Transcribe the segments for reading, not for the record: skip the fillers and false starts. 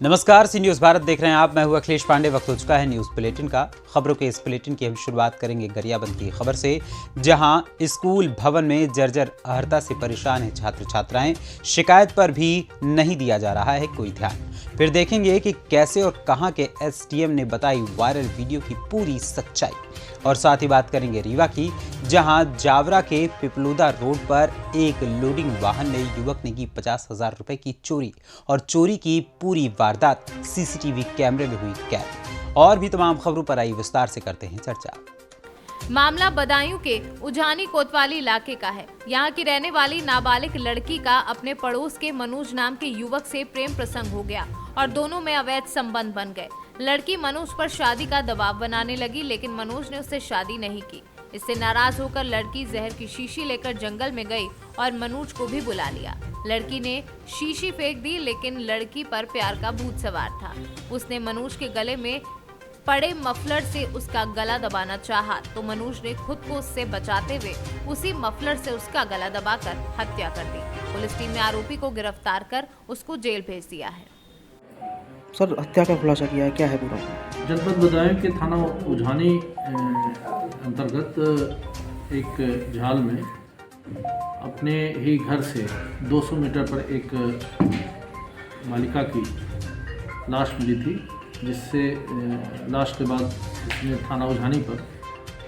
नमस्कार, सी न्यूज़ भारत देख रहे हैं आप। मैं हूं अखिलेश पांडे। वक्त हो चुका है न्यूज़ बुलेटिन का। खबरों के इस बुलेटिन की हम शुरुआत करेंगे गरियाबंद की खबर से, जहां स्कूल भवन में जर्जर अर्हता से परेशान हैं छात्र छात्राएं। शिकायत पर भी नहीं दिया जा रहा है कोई ध्यान। फिर देखेंगे कि कैसे और कहां के एसडीएम ने बताई वायरल वीडियो की पूरी सच्चाई। और साथ ही बात करेंगे रीवा की, जहां जावरा के पिपलूदा रोड पर एक लोडिंग वाहन में युवक ने की 50,000 रुपए की चोरी, और चोरी की पूरी वारदात सीसीटीवी कैमरे में हुई कैद। और भी तमाम खबरों पर आई विस्तार से करते हैं चर्चा। मामला बदायूं के उजानी कोतवाली इलाके का है। यहाँ की रहने वाली नाबालिग लड़की का अपने पड़ोस के मनोज नाम के युवक से प्रेम प्रसंग हो गया और दोनों में अवैध संबंध बन गए। लड़की मनोज पर शादी का दबाव बनाने लगी, लेकिन मनोज ने उससे शादी नहीं की। इससे नाराज होकर लड़की जहर की शीशी लेकर जंगल में गई और मनोज को भी बुला लिया। लड़की ने शीशी फेंक दी, लेकिन लड़की पर प्यार का भूत सवार था। उसने मनोज के गले में पड़े मफलर से उसका गला दबाना चाहा, तो मनोज ने खुद को उससे बचाते हुए उसी मफलर से उसका गला दबाकर हत्या कर दी। पुलिस टीम ने आरोपी को गिरफ्तार कर उसको जेल भेज दिया है। सर, हत्या का खुलासा किया है, क्या है पूरा? जनपद बदायूं के थाना उजानी अंतर्गत एक झाल में अपने ही घर से 200 मीटर पर एक बालिका की लाश मिली थी, जिससे लाश के बाद इसने थाना उजानी पर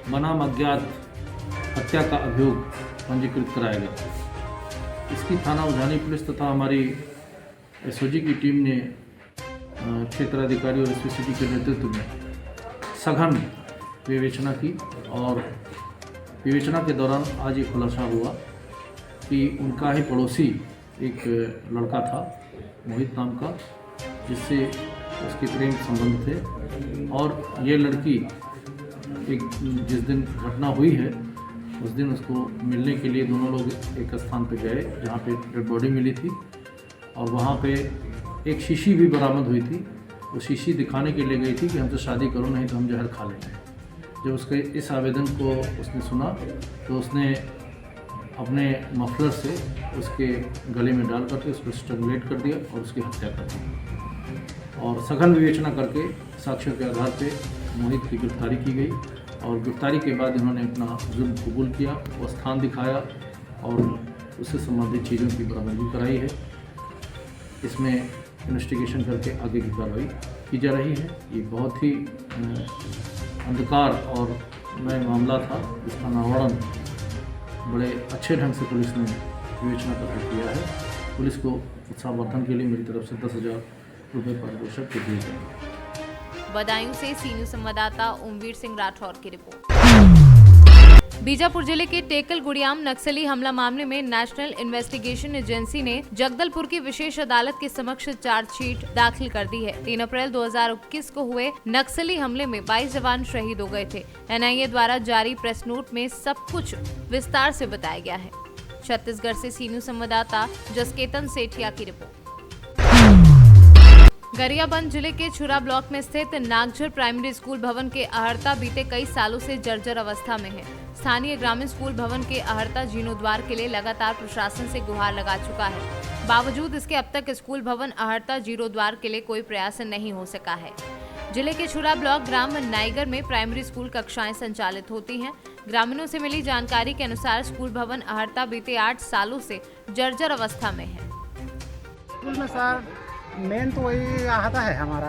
बनाम अज्ञात हत्या का अभियोग पंजीकृत कराया गया। इसकी थाना उजानी पुलिस तथा हमारी एसओजी की टीम ने क्षेत्राधिकारी और एसपी के नेतृत्व में सघन विवेचना की, और विवेचना के दौरान आज ये खुलासा हुआ कि उनका ही पड़ोसी एक लड़का था, मोहित नाम का, जिससे उसके प्रेम संबंध थे। और ये लड़की जिस दिन घटना हुई है उस दिन उसको मिलने के लिए दोनों लोग एक स्थान पर गए जहाँ पे डेड बॉडी मिली थी, और वहाँ पे एक शीशी भी बरामद हुई थी। वो शीशी दिखाने के लिए गई थी कि हमसे शादी करो, नहीं तो हम जहर खा लेंगे। जब उसके इस आवेदन को उसने सुना तो उसने अपने मफलर से उसके गले में डाल करके उसको स्ट्रैंगुलेट कर दिया और उसकी हत्या कर दी। और सघन विवेचना करके साक्ष्यों के आधार पर मोहित की गिरफ्तारी की गई, और गिरफ्तारी के बाद इन्होंने अपना जुर्म कबूल किया, वो स्थान दिखाया और उससे संबंधित चीज़ों की बरामदगी कराई है। इसमें इन्वेस्टिगेशन करके आगे की कार्रवाई की जा रही है। ये बहुत ही अंधकार और नया मामला था, जिसका निवारण बड़े अच्छे ढंग से पुलिस ने विवेचना करके किया है। पुलिस को उत्साहवर्धन के लिए मेरी तरफ से 10,000 रुपये पारितोषिक दिए गए। बदायूं से सी न्यूज़ संवाददाता ओमवीर सिंह राठौर की रिपोर्ट। बीजापुर जिले के टेकल गुड़ियाम नक्सली हमला मामले में नेशनल इन्वेस्टिगेशन एजेंसी ने जगदलपुर की विशेष अदालत के समक्ष चार्जशीट दाखिल कर दी है। 3 अप्रैल 2021 को हुए नक्सली हमले में 22 जवान शहीद हो गए थे। एनआईए द्वारा जारी प्रेस नोट में सब कुछ विस्तार से बताया गया है। छत्तीसगढ़ से सी न्यूज़ संवाददाता जसकेतन सेठिया की रिपोर्ट। गरियाबंद जिले के छुरा ब्लॉक में स्थित नागझर प्राइमरी स्कूल भवन के अहर्ता बीते कई सालों से जर्जर अवस्था में है। स्थानीय ग्रामीण स्कूल भवन के अहर्ता जीर्णोद्वार के लिए लगातार प्रशासन से गुहार लगा चुका है। बावजूद इसके अब तक स्कूल भवन अहर्ता जीर्णोद्वार के लिए कोई प्रयास नहीं हो सका है। जिले के छुरा ब्लॉक ग्राम नाइगर में प्राइमरी स्कूल कक्षाएं संचालित होती हैं। ग्रामीणों से मिली जानकारी के अनुसार स्कूल भवन अहर्ता बीते 8 सालों से जर्जर अवस्था में है। स्कूल में सर मेन तो वही आहता है, हमारा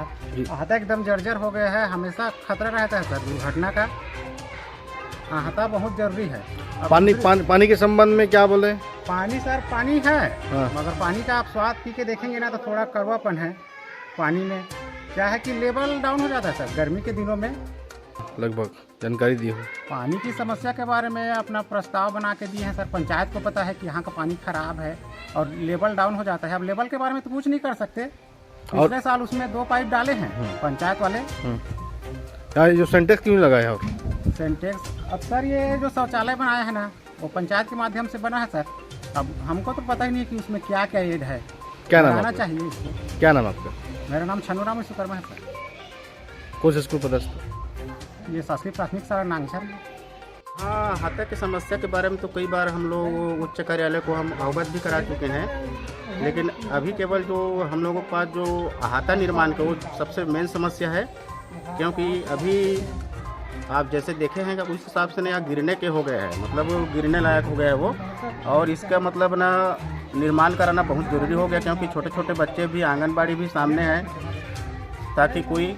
आहता एकदम जर्जर हो गया है। हमेशा खतरा रहता है सर दुर्घटना का। आहता बहुत जरूरी है। पानी के संबंध में क्या बोले? पानी सर पानी है, हाँ। मगर पानी का आप स्वाद पी के देखेंगे ना तो थोड़ा कड़वापन है पानी में। क्या है कि लेवल डाउन हो जाता है सर गर्मी के दिनों में। लगभग जानकारी दी हो। पानी की समस्या के बारे में अपना प्रस्ताव बना के दिए हैं सर। पंचायत को पता है कि यहाँ का पानी खराब है और लेवल डाउन हो जाता है। अब लेवल के बारे में तो कुछ नहीं कर सकते। पिछले साल उसमें 2 पाइप डाले हैं पंचायत वाले। यार जो सेंटेक्स क्यों लगाया? और सेंटेक्स अब सर ये जो शौचालय बनाया है ना वो पंचायत के माध्यम से बना है सर। अब हमको तो पता ही नहीं कि उसमें क्या क्या एड है, क्या नाम आना आपका? चाहिए इसको। क्या नाम आपका? मेरा नाम छनुराम विश्वकर्मा है सर। कौन सा स्कूल पदस्थ? ये शासकीय प्राथमिक शाला नागझर में। हाँ, हाथा की समस्या के बारे में तो कई बार हम लोग उच्च कार्यालय को हम अवगत भी करा चुके हैं, लेकिन अभी केवल जो हम लोगों के पास जो अहाता निर्माण का वो सबसे मेन समस्या है, क्योंकि अभी आप जैसे देखे हैं कि उस हिसाब से ना यहाँ गिरने के हो गए हैं, मतलब वो गिरने लायक हो गया है वो, और इसका मतलब ना निर्माण कराना बहुत ज़रूरी हो गया, क्योंकि छोटे छोटे बच्चे भी, आंगनबाड़ी भी सामने है, ताकि कोई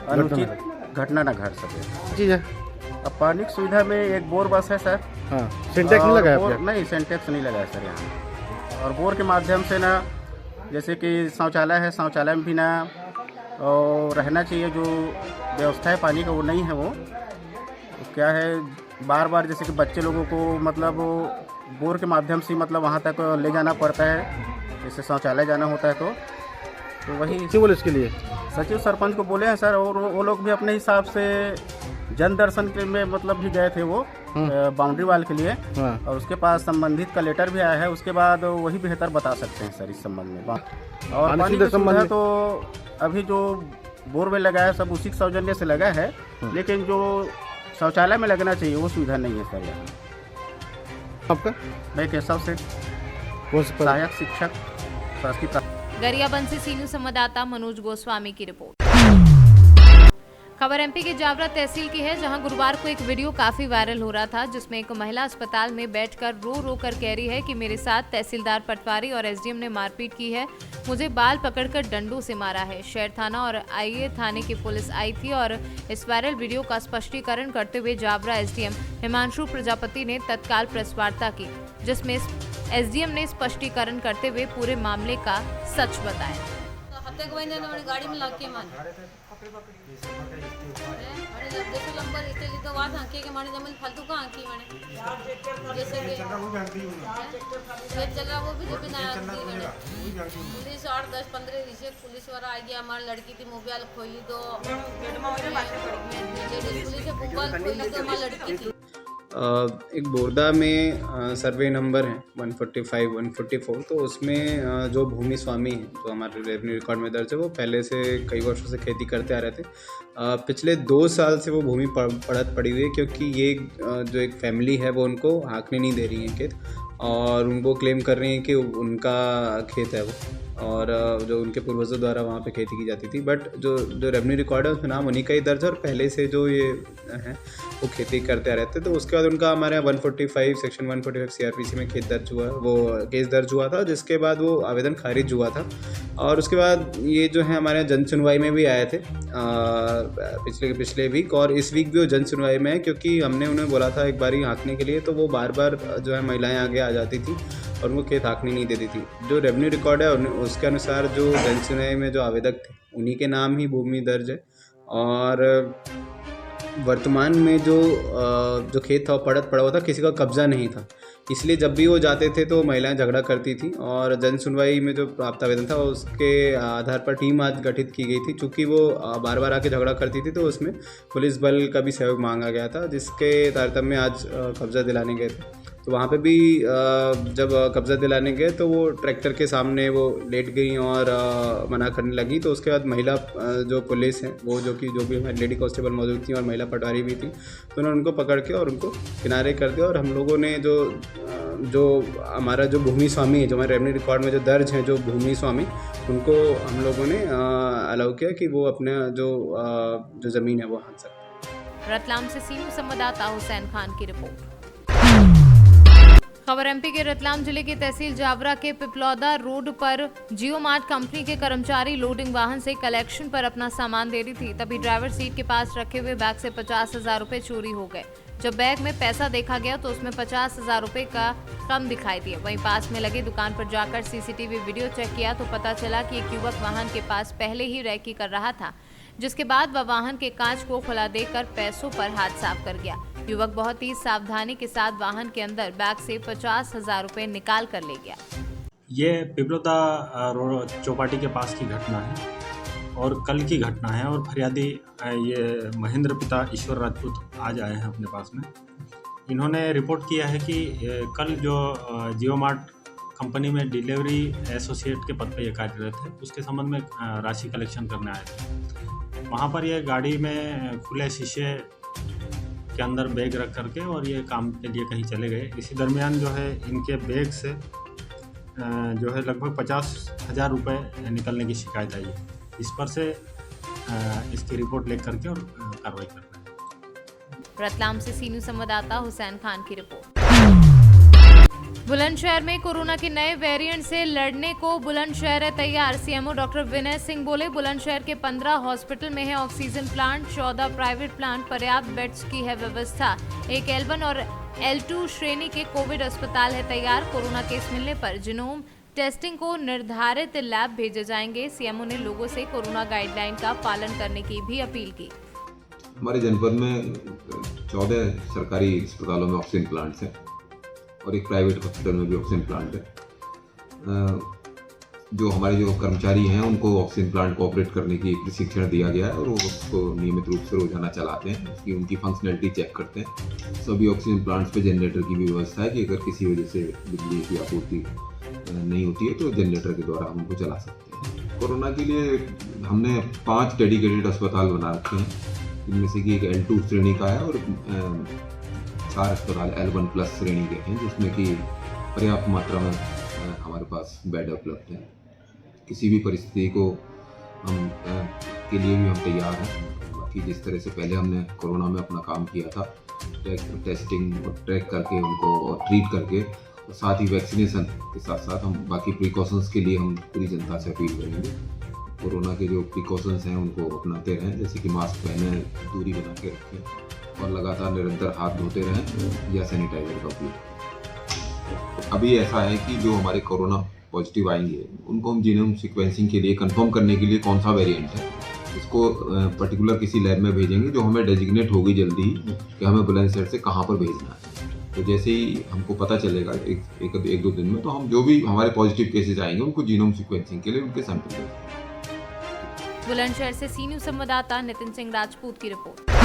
अनुचित घटना ना घट सके। चीज़ है। अब पानी की सुविधा में एक बोर बस है सर। हाँ, सिंटेक्स नहीं लगाया बोर आपने? नहीं, सिंटेक्स नहीं लगाया सर यहाँ। और बोर के माध्यम से ना, जैसे कि शौचालय है, शौचालय में भी ना और रहना चाहिए, जो व्यवस्था है पानी का वो नहीं है। वो क्या है, बार बार जैसे कि बच्चे लोगों को मतलब बोर के माध्यम से मतलब वहाँ तक ले जाना पड़ता है, जैसे शौचालय जाना होता है तो वही क्यों बोले इसके लिए? सचिव सरपंच को बोले हैं सर, और वो लोग भी अपने हिसाब से जन दर्शन के में मतलब भी गए थे वो बाउंड्री वाल के लिए, हाँ। और उसके पास संबंधित का लेटर भी आया है, उसके बाद वही बेहतर बता सकते हैं सर इस संबंध में। और पानी की सुविधा तो अभी जो बोरवेल लगाया सब उसी सौजन्य से लगा है, लेकिन जो शौचालय में लगना चाहिए वो सुविधा नहीं है सर यहाँ। आपका? मैं केशव से कौन सा पद? सहायक शिक्षक शासकीय। गरियाबंद से सीनियर संवाददाता मनोज गोस्वामी की रिपोर्ट। खबर एमपी के जावरा तहसील की है, जहां गुरुवार को एक वीडियो काफी वायरल हो रहा था, जिसमें एक महिला अस्पताल में बैठकर रो कर कह रही है कि मेरे साथ तहसीलदार पटवारी और एसडीएम ने मारपीट की है, मुझे बाल पकड़कर डंडों से मारा है। शहर थाना और आईए थाने की पुलिस आई थी और इस वायरल वीडियो का स्पष्टीकरण करते हुए जावरा एसडीएम हिमांशु प्रजापति ने तत्काल प्रेस वार्ता की, जिसमें एसडीएम ने स्पष्टीकरण करते हुए पूरे मामले का सच बताया। गाड़ी में लाके देखो नंबर इतने तो बात आंकी के माने जमल फालतू का आंकी माने जैसे कि फिर चल रहा वो भी जब ना आंकी माने पुलिस 8 10 15 रिसे पुलिस वाला आ गया, हमारी लड़की थी मोबाइल खोली तो पुलिस से मोबाइल खोली तो हमारी लड़की थी। एक बोरदा में सर्वे नंबर है 145 144, तो उसमें जो भूमि स्वामी हैं, जो हमारे रेवेन्यू रिकॉर्ड में दर्ज है, वो पहले से कई वर्षों से खेती करते आ रहे थे। पिछले 2 साल से वो भूमि पड़त पड़ी हुई है, क्योंकि ये जो एक फैमिली है वो उनको हाँकने नहीं दे रही है खेत, और उनको क्लेम कर रही हैं कि उनका खेत है वो, और जो उनके पूर्वजों द्वारा वहाँ पे खेती की जाती थी। बट जो रेवेन्यू रिकॉर्ड है उसमें नाम उन्हीं का ही दर्ज है, और पहले से जो ये हैं वो खेती करते आ रहे थे। तो उसके बाद उनका हमारे यहाँ 145 सेक्शन 145 सीआरपीसी में केस दर्ज हुआ था, जिसके बाद वो आवेदन खारिज हुआ था। और उसके बाद ये जो है हमारे यहाँ जन सुनवाई में भी आए थे पिछले वीक, और इस वीक भी वो जन सुनवाई में है, क्योंकि हमने उन्हें बोला था एक बारी हाँकने के लिए, तो वो बार बार जो है महिलाएं आगे आ जाती थी और उनको खेत हाँकने नहीं देती थी। जो रेवेन्यू रिकॉर्ड है उसके अनुसार जो जन सुनवाई में जो आवेदक थे उन्हीं के नाम ही भूमि दर्ज है, और वर्तमान में जो खेत था वो पड़ा हुआ था, किसी का कब्जा नहीं था, इसलिए जब भी वो जाते थे तो महिलाएं झगड़ा करती थी। और जन सुनवाई में जो प्राप्त आवेदन था उसके आधार पर टीम आज गठित की गई थी, चूँकि वो बार बार आके झगड़ा करती थी, तो उसमें पुलिस बल का भी सहयोग मांगा गया था, जिसके तारतम्य में आज कब्जा दिलाने गए थे। तो वहाँ पे भी जब कब्जा दिलाने गए तो वो ट्रैक्टर के सामने वो लेट गई और मना करने लगी। तो उसके बाद महिला जो पुलिस है वो जो भी हमारी लेडी कांस्टेबल मौजूद थी और महिला पटवारी भी थी, तो उन्होंने उनको पकड़ के और उनको किनारे कर दिया। और हम लोगों ने जो हमारा जो भूमि स्वामी है, जो हमारे रेवेन्यू रिकॉर्ड में जो दर्ज हैं जो भूमि स्वामी, उनको हम लोगों ने अलाउ किया कि वो अपने जो ज़मीन है वो हाँक सकते। रतलाम से सीनियर संवाददाता हुसैन खान की रिपोर्ट। खबर एमपी के रतलाम जिले की तहसील जावरा के पिपलौदा रोड पर जियो मार्ट कंपनी के कर्मचारी लोडिंग वाहन से कलेक्शन पर अपना सामान दे रही थी, तभी ड्राइवर सीट के पास रखे हुए बैग से 50,000 रुपए चोरी हो गए। जब बैग में पैसा देखा गया तो उसमें 50,000 रुपए का कम दिखाई दिया। वहीं पास में लगी दुकान पर जाकर सीसीटीवी वीडियो चेक किया तो पता चला कि एक युवक वाहन के पास पहले ही रेकी कर रहा था, जिसके बाद वह वाहन के कांच को खुला देकर पैसों पर हाथ साफ कर गया। युवक बहुत ही सावधानी के साथ वाहन के अंदर बैग से 50,000 रुपए निकाल कर ले गया। ये पिपलौदा रोड चौपाटी के पास की घटना है और कल की घटना है। और फरियादी ये महेंद्र पिता ईश्वर राजपूत आज आए हैं अपने पास में। इन्होंने रिपोर्ट किया है कि कल जो जियो मार्ट कंपनी में डिलीवरी एसोसिएट के पद पर ये कार्यरत है, उसके संबंध में राशि कलेक्शन करने आए थे। वहाँ पर ये गाड़ी में खुले शीशे उसके अंदर बैग रख करके और ये काम के लिए कहीं चले गए। इसी दरमियान जो है इनके बैग से जो है लगभग 50,000 रुपये निकलने की शिकायत आई है। इस पर से इसकी रिपोर्ट लिख करके और कार्रवाई कर रहे हैं। रतलाम से सीनू संवाददाता हुसैन खान की रिपोर्ट। बुलंदशहर में कोरोना के नए वेरिएंट से लड़ने को बुलंदशहर है तैयार। सीएमओ डॉक्टर विनय सिंह बोले, बुलंदशहर के 15 हॉस्पिटल में है ऑक्सीजन प्लांट, 14 प्राइवेट प्लांट, पर्याप्त बेड्स की है व्यवस्था। एक L1 और L2 श्रेणी के कोविड अस्पताल है तैयार। कोरोना केस मिलने पर जीनोम टेस्टिंग को निर्धारित लैब भेजे जाएंगे। सीएमओ ने लोगों से कोरोना गाइडलाइन का पालन करने की भी अपील की। हमारे जनपद में 14 सरकारी अस्पतालों में ऑक्सीजन प्लांट्स हैं और एक प्राइवेट हॉस्पिटल में भी ऑक्सीजन प्लांट है। जो हमारे जो कर्मचारी हैं उनको ऑक्सीजन प्लांट को ऑपरेट करने की प्रशिक्षण दिया गया है और वो उसको नियमित रूप से रोजाना चलाते हैं, उसकी उनकी फंक्शनैलिटी चेक करते हैं। सभी ऑक्सीजन प्लांट्स पे जनरेटर की भी व्यवस्था है कि अगर किसी वजह से बिजली की आपूर्ति नहीं होती है तो जनरेटर के द्वारा हम उनको चला सकते हैं। कोरोना के लिए हमने 5 डेडिकेटेड अस्पताल बना रखे हैं, इनमें से कि एक L2 श्रेणी का है और 4 अस्पताल L1+ श्रेणी के हैं, जिसमें कि पर्याप्त मात्रा में हमारे पास बेड उपलब्ध है। किसी भी परिस्थिति को हम के लिए भी हम तैयार हैं। बाकी जिस तरह से पहले हमने कोरोना में अपना काम किया था, टेस्टिंग और ट्रैक करके उनको और ट्रीट करके, और साथ ही वैक्सीनेशन के साथ साथ हम बाकी प्रिकॉशंस के लिए हम पूरी जनता से अपील करेंगे। कोरोना के जो प्रिकॉशंस हैं उनको अपनाते रहें, जैसे कि मास्क पहने, दूरी बना के रखें और लगातार निरंतर हाथ धोते रहें या सैनिटाइजर का उपयोग। अभी ऐसा है कि जो हमारे कोरोना पॉजिटिव आएंगे उनको हम जीनोम सीक्वेंसिंग के लिए कंफर्म करने के लिए कौन सा वेरिएंट है इसको पर्टिकुलर किसी लैब में भेजेंगे, जो हमें डेजिग्नेट होगी जल्दी ही कि हमें बुलंदशहर से कहाँ पर भेजना है। तो जैसे ही हमको पता चलेगा एक दो दिन में, तो हम जो भी हमारे पॉजिटिव केसेस आएंगे उनको जीनोम सीक्वेंसिंग के लिए उनके सैंपल देंगे। बुलंदशहर से सीनियर संवाददाता नितिन सिंह राजपूत की रिपोर्ट।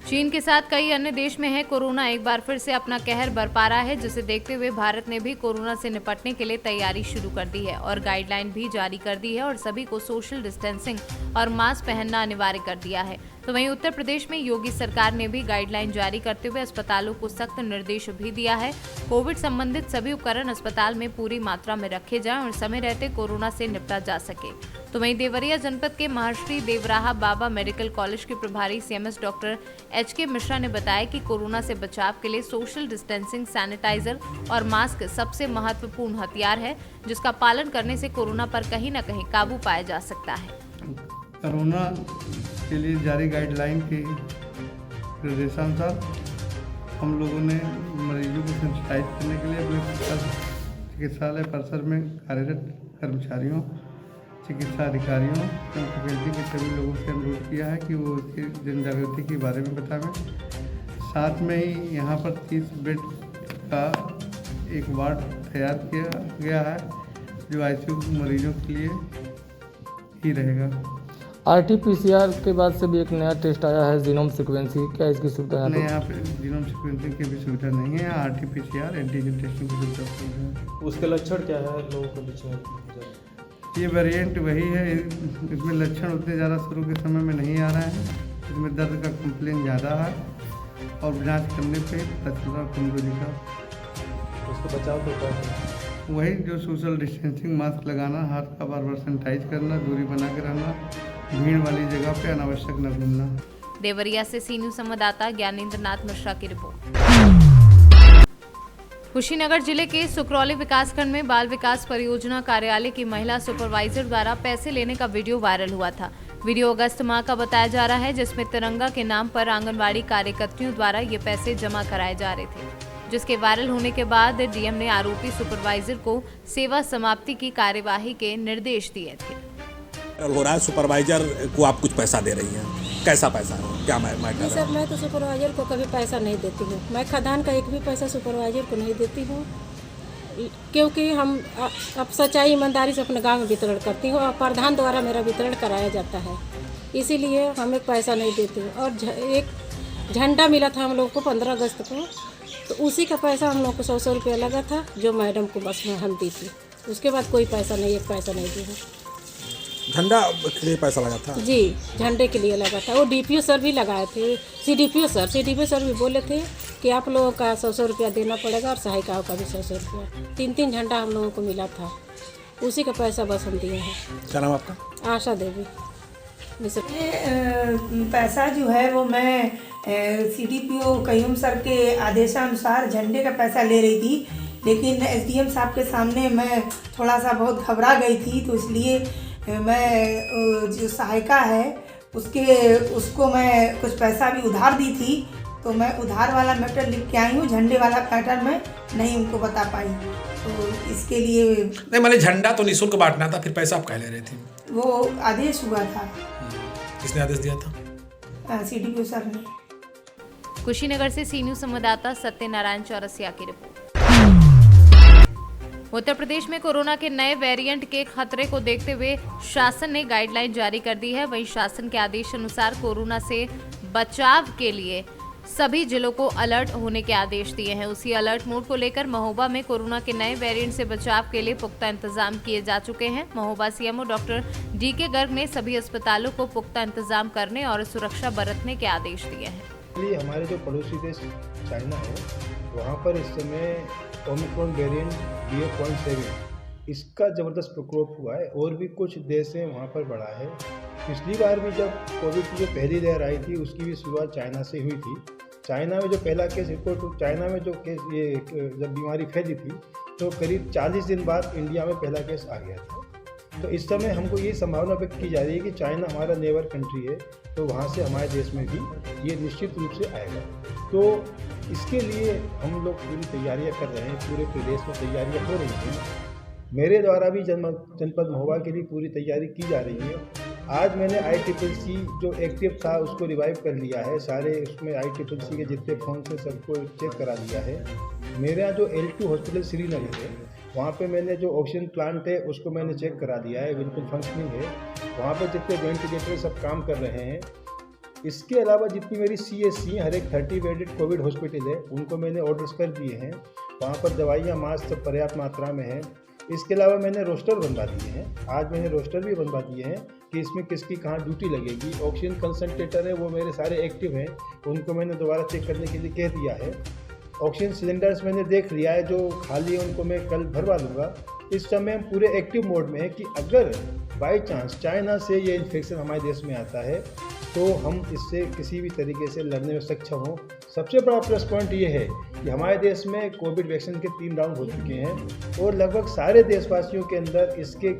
चीन के साथ कई अन्य देश में है कोरोना एक बार फिर से अपना कहर बरपा रहा है, जिसे देखते हुए भारत ने भी कोरोना से निपटने के लिए तैयारी शुरू कर दी है और गाइडलाइन भी जारी कर दी है और सभी को सोशल डिस्टेंसिंग और मास्क पहनना अनिवार्य कर दिया है। तो वहीं उत्तर प्रदेश में योगी सरकार ने भी गाइडलाइन जारी करते हुए अस्पतालों को सख्त निर्देश भी दिया है। कोविड संबंधित सभी उपकरण अस्पताल में पूरी मात्रा में रखे जाएं और समय रहते कोरोना से निपटा जा सके। तो वहीं देवरिया जनपद के महर्षि देवराहा बाबा मेडिकल कॉलेज के प्रभारी CMS डॉक्टर HK मिश्रा ने बताया कि कोरोना से बचाव के लिए सोशल डिस्टेंसिंग, सैनिटाइजर और मास्क सबसे महत्वपूर्ण हथियार है, जिसका पालन करने से कोरोना पर कहीं न कहीं काबू पाया जा सकता है। कोरोना के लिए जारी गाइडलाइन के निर्देशानुसार हम लोगों ने मरीजों को सेंसिटाइज करने के लिए अपने चिकित्सालय परिसर में कार्यरत कर्मचारियों, चिकित्सा अधिकारियों, फैकल्टी के सभी लोगों से अनुरोध किया है कि वो इसकी जन जागृति के बारे में बताएं। साथ में ही यहाँ पर 30 बेड का एक वार्ड तैयार किया गया है, जो ICU मरीजों के लिए ही रहेगा। RT-PCR के बाद से भी एक नया टेस्ट आया है जीनोम सीक्वेंसिंग, क्या इसकी सुविधा है? नहीं, यहाँ पे जीनोम सीक्वेंसिंग की भी सुविधा नहीं है। RT-PCR एंटीजन टेस्टिंग की सुविधा है। उसके लक्षण क्या है लोगों के बीच में? ये वेरिएंट वही है, इसमें लक्षण उतने ज़्यादा शुरू के समय में नहीं आ रहे हैं। इसमें दर्द का कंप्लेन ज़्यादा है और जांच करने पे पता चल रहा कमजोरी का। उसका बचाव तो क्या है? वही जो सोशल डिस्टेंसिंग, मास्क लगाना, हाथ का बार बार सैनिटाइज करना, दूरी बना के रहना, भीड़ वाली जगह पे अनावश्यक न घूमना। देवरिया से सीनियर संवाददाता ज्ञानेंद्र नाथ मिश्रा की रिपोर्ट। कुशीनगर जिले के सुकरौली विकासखंड में बाल विकास परियोजना कार्यालय की महिला सुपरवाइजर द्वारा पैसे लेने का वीडियो वायरल हुआ था। वीडियो अगस्त माह का बताया जा रहा है, जिसमें तिरंगा के नाम पर आंगनबाड़ी कार्यकर्तियों द्वारा ये पैसे जमा कराए जा रहे थे, जिसके वायरल होने के बाद डीएम ने आरोपी सुपरवाइजर को सेवा समाप्ति की कार्यवाही के निर्देश दिए थे। हो रहा है, सुपरवाइजर को आप कुछ पैसा दे रही हैं, कैसा पैसा है, क्या नहीं सर, मैं तो सुपरवाइजर को कभी पैसा नहीं देती हूँ। मैं खदान का एक भी पैसा सुपरवाइजर को नहीं देती हूँ, क्योंकि हम अब सच्चाई ईमानदारी से अपने गांव में वितरण करती हूँ और प्रधान द्वारा मेरा वितरण कराया जाता है, इसीलिए हम एक पैसा नहीं देती हूँ। और एक झंडा मिला था हम लोग को 15 अगस्त को, तो उसी का पैसा हम लोग को 100 रुपया लगा था, जो मैडम को बस में हम दी थी। उसके बाद कोई पैसा नहीं, एक पैसा नहीं दी है। झंडा के लिए पैसा लगा था? जी, झंडे के लिए लगा था। वो DPO सर भी लगाए थे, CDPO सर भी बोले थे कि आप लोगों का 100 रुपया देना पड़ेगा और सहायिकाओं का भी 100 रुपया। 3 झंडा हम लोगों को मिला था, उसी का पैसा बस हम दिए हैं। क्या नाम आपका? आशा देवी। पैसा जो है वो मैं CDPO कयूम सर के आदेशानुसार झंडे का पैसा ले रही थी, लेकिन SDM साहब के सामने मैं थोड़ा सा बहुत घबरा गई थी, तो इसलिए मैं जो सहायिका है उसको मैं कुछ पैसा भी उधार दी थी, तो मैं उधार वाला मैटर लिख के आई हूँ, झंडे वाला मैटर मैं नहीं उनको बता पाई, तो इसके लिए। नहीं, मैंने झंडा तो निःशुल्क बांटना था, फिर पैसा आप कहाँ ले रहे थे? वो आदेश हुआ था। किसने आदेश दिया था? CDPO सर ने। कुशीनगर से सी न्यूज संवाददाता सत्यनारायण चौरसिया की रिपोर्ट। उत्तर प्रदेश में कोरोना के नए वेरिएंट के खतरे को देखते हुए शासन ने गाइडलाइन जारी कर दी है। वहीं शासन के आदेश अनुसार कोरोना से बचाव के लिए सभी जिलों को अलर्ट होने के आदेश दिए हैं। उसी अलर्ट मोड को लेकर महोबा में कोरोना के नए वेरिएंट से बचाव के लिए पुख्ता इंतजाम किए जा चुके हैं। Mahoba CMO doctor DK Garg ने सभी अस्पतालों को पुख्ता इंतजाम करने और सुरक्षा बरतने के आदेश दिए हैं। हमारे जो पड़ोसी देश चाइना है, वहाँ पर इस समय ओमिक्रॉन वेरिएंट BA.7 इसका ज़बरदस्त प्रकोप हुआ है, और भी कुछ देश हैं वहाँ पर बढ़ा है। पिछली बार भी जब कोविड की जो पहली लहर आई थी उसकी भी शुरुआत चाइना से हुई थी। चाइना में जो पहला केस रिपोर्ट, चाइना में जो केस ये जब बीमारी फैली थी तो करीब 40 दिन बाद इंडिया में पहला केस आ गया था। तो इस समय हमको ये संभावना व्यक्त की जा रही है कि चाइना हमारा नेबर कंट्री है, तो वहाँ से हमारे देश में भी ये निश्चित रूप से आएगा। तो इसके लिए हम लोग पूरी तैयारियां कर रहे हैं, पूरे प्रदेश में तैयारियां हो रही हैं। मेरे द्वारा भी जनपद महोबा के लिए पूरी तैयारी की जा रही है। आज मैंने ICCC जो एक्टिव था उसको रिवाइव कर लिया है, सारे उसमें ICCC के जितने फ़ोन से सबको चेक करा लिया है। मेरा जो L2 हॉस्पिटल श्रीनगर है, वहाँ पे मैंने जो ऑक्सीजन प्लांट है उसको मैंने चेक करा दिया है, बिल्कुल फंक्शनिंग है। वहाँ पे जितने वेंटिलेटर सब काम कर रहे हैं। इसके अलावा जितनी मेरी CSC हर एक 30 बेडेड कोविड हॉस्पिटल है, उनको मैंने ऑर्डर्स कर दिए हैं। वहाँ पर दवाइयाँ, मास्क सब पर्याप्त मात्रा में है। इसके अलावा मैंने रोस्टर बनवा दिए हैं, आज मैंने रोस्टर भी बनवा दिए हैं कि इसमें किसकी कहाँ ड्यूटी लगेगी। ऑक्सीजन कंसनट्रेटर है वो मेरे सारे एक्टिव हैं, उनको मैंने दोबारा चेक करने के लिए कह दिया है। ऑक्सीजन सिलेंडर्स मैंने देख लिया है, जो खाली है उनको मैं कल भरवा लूँगा। इस समय हम पूरे एक्टिव मोड में है कि अगर बाई चांस चाइना से ये इन्फेक्शन हमारे देश में आता है तो हम इससे किसी भी तरीके से लड़ने में सक्षम हों। सबसे बड़ा प्लस पॉइंट ये है कि हमारे देश में कोविड वैक्सीन के 3 राउंड हो चुके हैं और लगभग सारे देशवासियों के अंदर इसके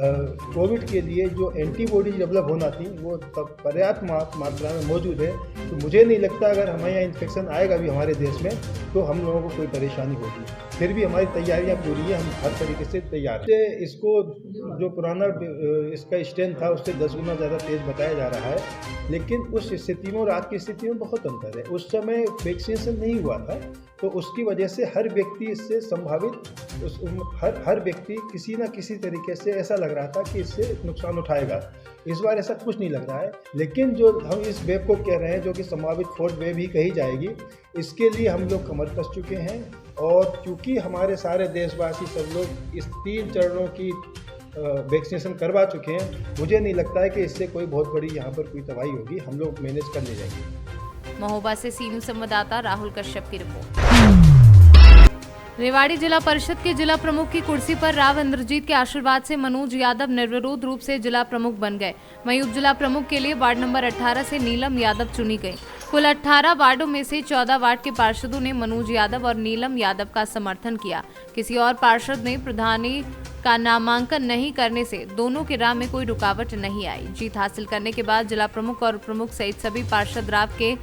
कोविड के लिए जो एंटीबॉडी डेवलप होना थी वो तब पर्याप्त मात्रा में मौजूद है। तो मुझे नहीं लगता अगर हमारे यहाँ इन्फेक्शन आएगा भी हमारे देश में तो हम लोगों को कोई परेशानी होगी। फिर भी हमारी तैयारियां पूरी है, हम हर तरीके से तैयार हैं। इसको जो पुराना इसका स्ट्रेंथ था उससे 10 गुना ज़्यादा तेज़ बताया जा रहा है, लेकिन उस स्थिति में और आज की स्थिति में बहुत अंतर है। उस समय वैक्सीनेशन नहीं हुआ था तो उसकी वजह से हर व्यक्ति इससे संभावित हर व्यक्ति किसी न किसी तरीके से ऐसा लग रहा था कि इससे नुकसान उठाएगा। इस बार ऐसा कुछ नहीं लग रहा है, लेकिन जो हम इस वेव को कह रहे हैं जो कि संभावित 4th वेव ही कही जाएगी, इसके लिए हम लोग कमर कस चुके हैं। और क्योंकि हमारे सारे देशवासी सब लोग इस 3 चरणों की वैक्सीनेशन करवा चुके हैं, मुझे नहीं लगता है कि इससे कोई बहुत बड़ी यहाँ पर कोई तबाही होगी, हम लोग मैनेज कर ले जाएंगे। महोबा से सी न्यूज संवाददाता राहुल कश्यप की रिपोर्ट। रेवाड़ी जिला परिषद के जिला प्रमुख की कुर्सी पर राव इंद्रजीत के आशीर्वाद से मनोज यादव निर्विरोध रूप से जिला प्रमुख बन गए। वहीं उप जिला प्रमुख के लिए वार्ड नंबर 18 से नीलम यादव चुनी गई। कुल 18 वार्डों में से 14 वार्ड के पार्षदों ने मनोज यादव और नीलम यादव का समर्थन किया। किसी और पार्षद ने प्रधानी का नामांकन नहीं करने से दोनों के राह में कोई रुकावट नहीं आई। जीत हासिल करने के बाद जिला प्रमुख और प्रमुख सहित सभी पार्षद राव के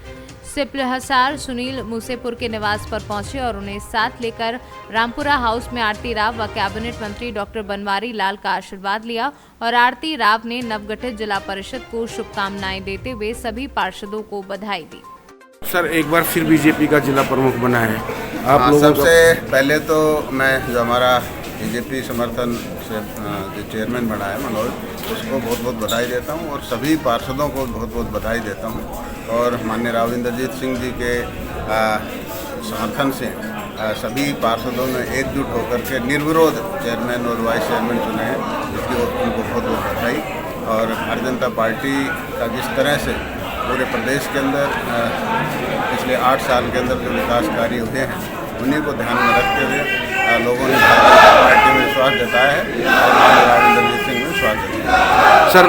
सिपलहसार सुनील मूसेपुर के निवास पर पहुंचे और उन्हें साथ लेकर रामपुरा हाउस में आरती राव व कैबिनेट मंत्री डॉक्टर बनवारी लाल का आशीर्वाद लिया और आरती राव ने नवगठित जिला परिषद को शुभकामनाएं देते हुए सभी पार्षदों को बधाई दी। सर एक बार फिर बीजेपी का जिला प्रमुख बना है आप लोगों सबसे पहले तो मैं जो हमारा बीजेपी समर्थन से जो चेयरमैन बना है मनोज, उसको बहुत बहुत बधाई देता हूं और सभी पार्षदों को बहुत बहुत बधाई देता हूं। और माननीय राव इंद्रजीत सिंह जी के समर्थन से सभी पार्षदों ने एकजुट होकर के निर्विरोध चेयरमैन और वाइस चेयरमैन चुने हैं, इसकी उनको बहुत बहुत बधाई। और भारतीय जनता पार्टी का जिस तरह से पूरे प्रदेश के अंदर पिछले 8 साल के अंदर जो विकास कार्य हुए हैं उन्हीं को ध्यान में रखते हुए लोगों ने भारतीय जनता पार्टी में विश्वास जताया है और माननीय इंद्रजीत सिंह में विश्वास जताया है। सर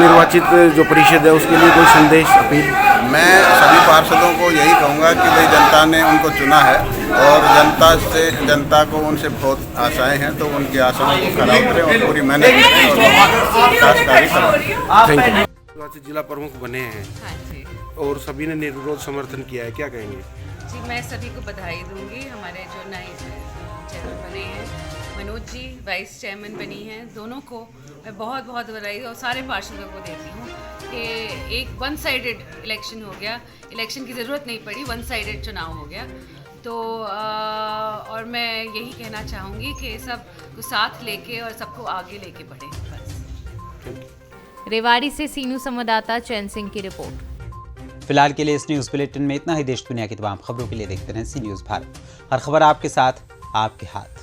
निर्वाचित जो परिषद है उसके लिए कोई संदेश अपील? मैं सभी पार्षदों को यही कहूँगा कि भाई जनता ने उनको चुना है और जनता को उनसे बहुत आशाएं हैं, तो उनकी आशाओं को खरा उतरे और पूरी मेहनत करें और विकास कार्य करवाएं। जिला प्रमुख बने हैं। हाँ जी। और सभी ने निर्विरोध समर्थन किया है, क्या कहेंगे? जी मैं सभी को बधाई दूंगी। हमारे जो नए चेयरमैन बने हैं मनोज जी, वाइस चेयरमैन बनी हैं, दोनों को मैं बहुत बहुत बधाई और सारे पार्षदों को देती हूँ कि एक वन साइडेड इलेक्शन हो गया, इलेक्शन की ज़रूरत नहीं पड़ी, वन साइडेड चुनाव हो गया। तो और मैं यही कहना चाहूँगी कि सब को साथ लेके और सबको आगे लेके बढ़े बस। रेवाड़ी से सीनू संवाददाता चैन सिंह की रिपोर्ट। फिलहाल के लिए इस न्यूज़ बुलेटिन में इतना ही। देश दुनिया की तमाम खबरों के लिए देखते रहें सी न्यूज़ भारत। हर खबर आपके साथ, आपके हाथ।